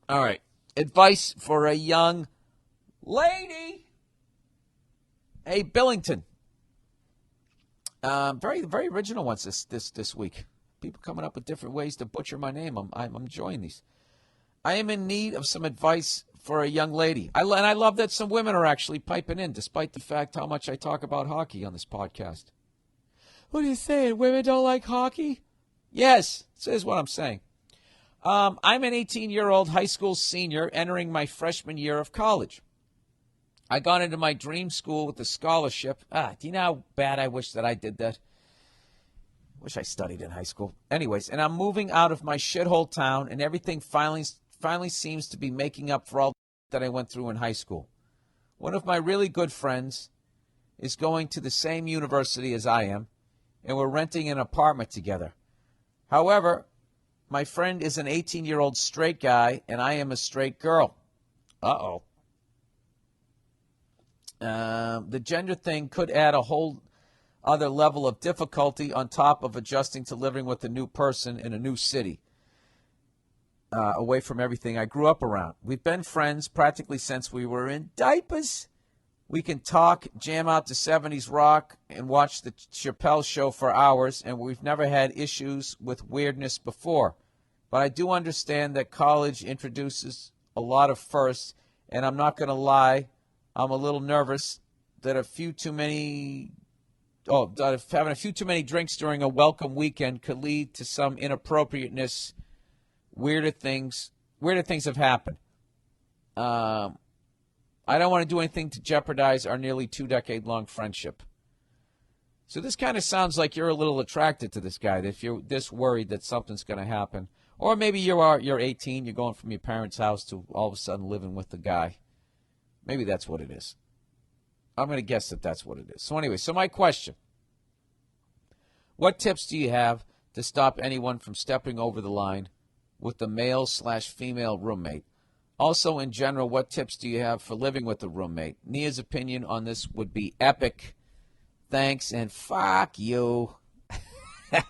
All right. Advice for a young lady. Hey, Billington. Very original ones this week. People coming up with different ways to butcher my name. I'm enjoying these. I am in need of some advice for a young lady. And I love that some women are actually piping in, despite the fact how much I talk about hockey on this podcast. What are you saying? Women don't like hockey? Yes, this is what I'm saying. I'm an 18-year-old high school senior entering my freshman year of college. I got into my dream school with a scholarship. Do you know how bad I wish that I did that? Wish I studied in high school. Anyways, and I'm moving out of my shithole town, and everything finally seems to be making up for all that I went through in high school. One of my really good friends is going to the same university as I am, and we're renting an apartment together. However, my friend is an 18-year-old straight guy, and I am a straight girl. Uh-oh. The gender thing could add a whole other level of difficulty on top of adjusting to living with a new person in a new city, away from everything I grew up around. We've been friends practically since we were in diapers. We can talk, jam out to 70s rock, and watch the Chappelle Show for hours, and we've never had issues with weirdness before. But I do understand that college introduces a lot of firsts, and I'm not going to lie, I'm a little nervous that having a few too many drinks during a welcome weekend could lead to some inappropriateness. Weirder things have happened. I don't want to do anything to jeopardize our nearly 2-decade-long friendship. So this kind of sounds like you're a little attracted to this guy, that if you're this worried that something's going to happen. Or maybe you're 18, you're going from your parents' house to all of a sudden living with the guy. Maybe that's what it is. I'm going to guess that that's what it is. So anyway, my question. What tips do you have to stop anyone from stepping over the line with the male/female roommate? Also, in general, what tips do you have for living with a roommate? Nia's opinion on this would be epic. Thanks, and fuck you.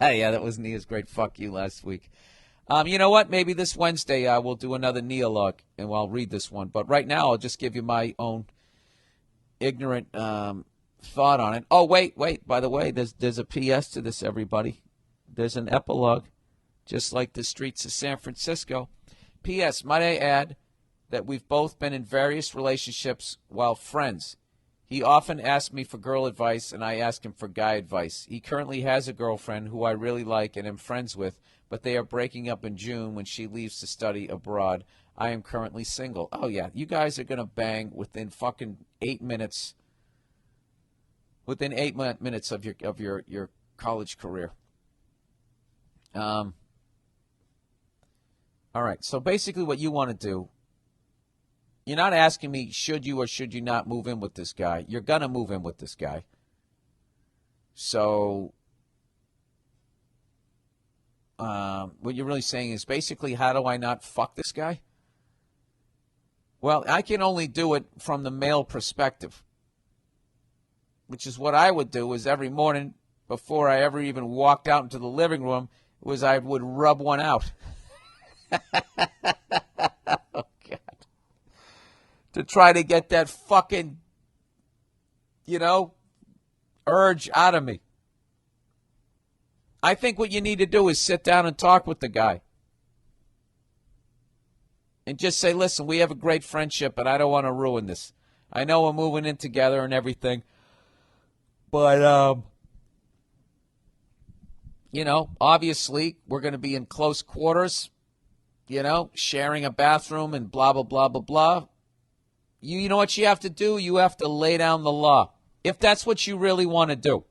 Yeah, that was Nia's great fuck you last week. You know what? Maybe this Wednesday we'll do another Nia log, and I'll read this one. But right now, I'll just give you my own ignorant thought on it. Oh, wait. By the way, there's a P.S. to this, everybody. There's an epilogue, just like the streets of San Francisco. P.S. Might I add that we've both been in various relationships while friends. He often asks me for girl advice, and I ask him for guy advice. He currently has a girlfriend who I really like and am friends with, but they are breaking up in June when she leaves to study abroad. I am currently single. Oh, yeah, you guys are going to bang within fucking 8 minutes. Within 8 minutes of your college career. All right, so basically what you want to do, you're not asking me should you or should you not move in with this guy. You're going to move in with this guy. So what you're really saying is basically, how do I not fuck this guy? Well, I can only do it from the male perspective, which is what I would do is every morning before I ever even walked out into the living room was I would rub one out. Oh, God. To try to get that fucking, urge out of me. I think what you need to do is sit down and talk with the guy. And just say, listen, we have a great friendship, but I don't want to ruin this. I know we're moving in together and everything. But, obviously we're going to be in close quarters, sharing a bathroom and blah, blah, blah, blah, blah. You know what you have to do? You have to lay down the law, if that's what you really want to do.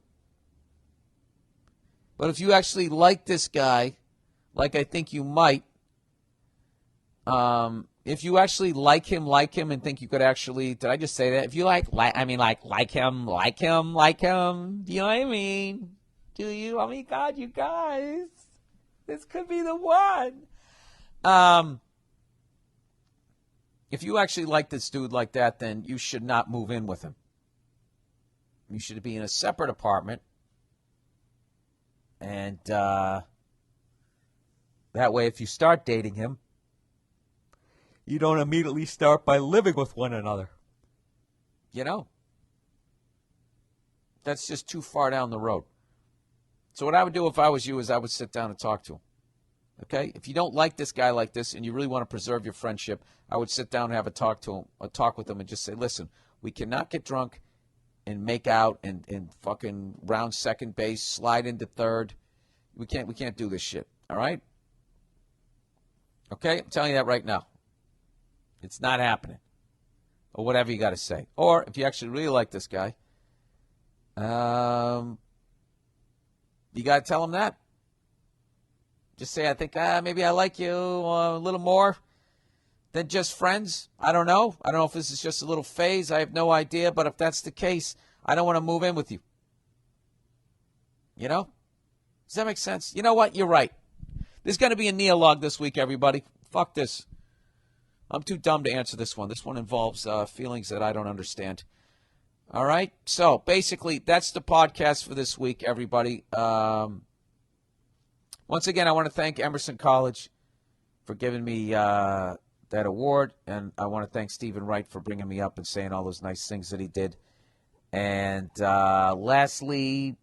But if you actually like this guy, like I think you might, if you actually like him and think you could actually, did I just say that? If you like him, do you know what I mean? Do you? I mean, God, you guys, this could be the one. If you actually like this dude like that, then you should not move in with him. You should be in a separate apartment. And that way, if you start dating him, you don't immediately start by living with one another. You know? That's just too far down the road. So what I would do if I was you is I would sit down and talk to him. Okay? If you don't like this guy like this and you really want to preserve your friendship, I would sit down and have a talk with him and just say, listen, we cannot get drunk and make out and fucking round second base, slide into third. We can't do this shit. All right? Okay? I'm telling you that right now. It's not happening. Or whatever you got to say. Or if you actually really like this guy, you got to tell him that. Just say, I think maybe I like you a little more than just friends. I don't know. I don't know if this is just a little phase. I have no idea. But if that's the case, I don't want to move in with you. You know? Does that make sense? You know what? You're right. There's going to be a neologue this week, everybody. Fuck this. I'm too dumb to answer this one. This one involves feelings that I don't understand. All right? So, basically, that's the podcast for this week, everybody. Once again, I want to thank Emerson College for giving me that award, and I want to thank Stephen Wright for bringing me up and saying all those nice things that he did. And lastly,